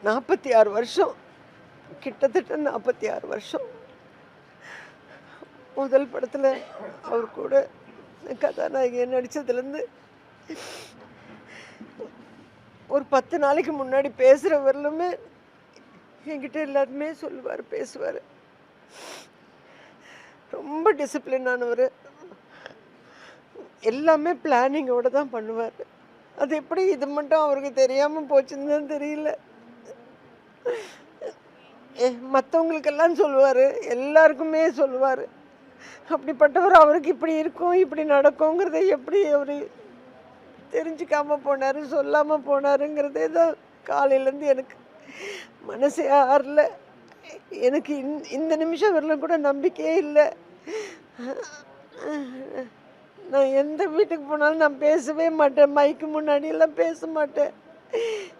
46 வருஷம், கிட்டத்தட்ட 46 வருஷம். முதல் படத்தில் அவர் கூட கதாநாயகியை நடித்ததுலேருந்து ஒரு 10 நாளைக்கு முன்னாடி பேசுகிற வரலுமே என்கிட்ட எல்லாருமே சொல்லுவார், பேசுவார். ரொம்ப டிசிப்ளினானவர். எல்லாமே பிளானிங்கோடு தான் பண்ணுவார். அது எப்படி இது மட்டும் அவருக்கு தெரியாமல் போச்சுன்னு தான் தெரியல. மற்றவங்களுக்கெல்லாம் சொல்லுவார், எல்லாருக்குமே சொல்லுவார். அப்படிப்பட்டவர் அவருக்கு இப்படி இருக்கும், இப்படி நடக்குங்கிறத எப்படி அவர் தெரிஞ்சுக்காமல் போனார், சொல்லாமல் போனாருங்கிறதே தான் காலையிலேருந்து எனக்கு மனசே ஆறல. எனக்கு இந்த நிமிஷம் வரலும் கூட நம்பிக்கையே இல்லை. நான் எந்த வீட்டுக்கு போனாலும் நான் பேசவே மாட்டேன், மைக்கு முன்னாடியெல்லாம் பேச மாட்டேன்.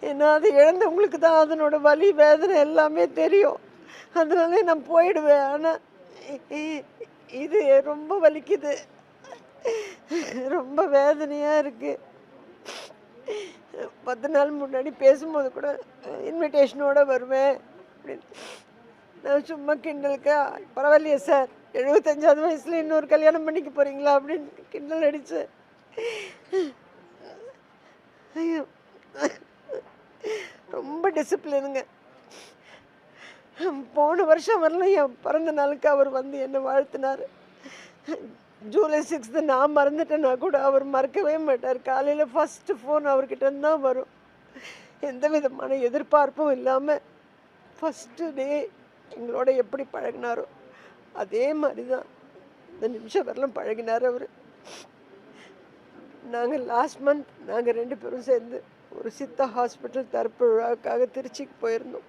ஏன்னா அது இழந்தவங்களுக்கு தான் அதனோட வலி வேதனை எல்லாமே தெரியும். அதனால நான் போயிடுவேன். ஆனால் இது ரொம்ப வலிக்குது, ரொம்ப வேதனையாக இருக்குது. 10 நாள் முன்னாடி பேசும்போது கூட இன்விடேஷனோடு வருவேன் அப்படின்னு. நான் சும்மா கிண்டலுக்கு, பரவாயில்லையே சார், 75வது வயசில் இன்னொரு கல்யாணம் பண்ணிக்க போகிறீங்களா அப்படின்னு கிண்டல் அடித்தேன். ஐயோ, ரொம்ப டிசிப்ளினுங்க. போன வருஷம் வரலாம் என் பிறந்த நாளுக்கு அவர் வந்து என்னை வாழ்த்தினார். ஜூலை 6 நான் மறந்துட்டேன்னா கூட அவர் மறக்கவே மாட்டார். காலையில் ஃபஸ்ட்டு ஃபோன் அவர்கிட்ட தான் வரும். எந்த விதமான எதிர்பார்ப்பும் இல்லாமல் ஃபஸ்ட்டு டே எங்களோட எப்படி பழகினாரோ அதே மாதிரி தான் இந்த நிமிஷம் வரலாம் பழகினார் அவர். நாங்கள் லாஸ்ட் மந்த் நாங்கள் 2 பேரும் சேர்ந்து ஒரு சித்தா ஹாஸ்பிட்டல் திறப்பு விழாவுக்காக திருச்சிக்கு போயிருந்தோம்.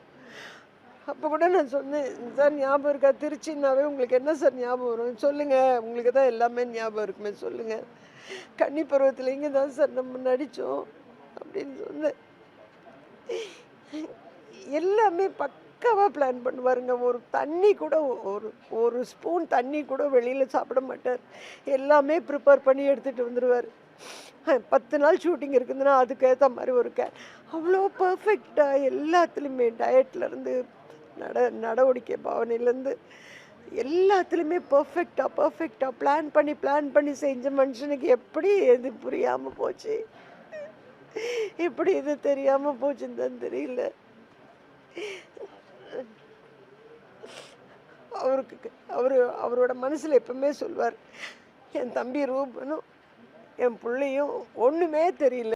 அப்போ கூட நான் சொன்னேன், சார் ஞாபகம் இருக்கா, திருச்சின்னாவே உங்களுக்கு என்ன சார் ஞாபகம் வரும் சொல்லுங்கள், உங்களுக்கு தான் எல்லாமே ஞாபகம் இருக்குமே சொல்லுங்கள். கன்னி பருவத்தில் இங்கே தான் சார் நம்ம நடித்தோம் அப்படின்னு சொன்னேன். எல்லாமே பக்காவாக பிளான் பண்ணுவாருங்க. ஒரு தண்ணி கூட ஒரு ஸ்பூன் தண்ணி கூட வெளியில் சாப்பிட மாட்டார். எல்லாமே ப்ரிப்பேர் பண்ணி எடுத்துகிட்டு வந்துடுவார். 10 நாள் ஷூட்டிங் இருக்குதுன்னா அதுக்கேற்ற மாதிரி ஒரு அவ்வளோ பர்ஃபெக்டாக எல்லாத்துலேயுமே டயட்லேருந்து நடவடிக்கை பாவனையிலேருந்து எல்லாத்துலேயுமே பர்ஃபெக்டாக பிளான் பண்ணி செஞ்ச மனுஷனுக்கு எப்படி எது புரியாமல் போச்சு, எப்படி இது தெரியாமல் போச்சுன்னு தான் தெரியல. அவரோட மனசில் எப்பவுமே சொல்வார், என் தம்பி ரூபனும் என் பிள்ளையும் ஒன்றுமே தெரியல.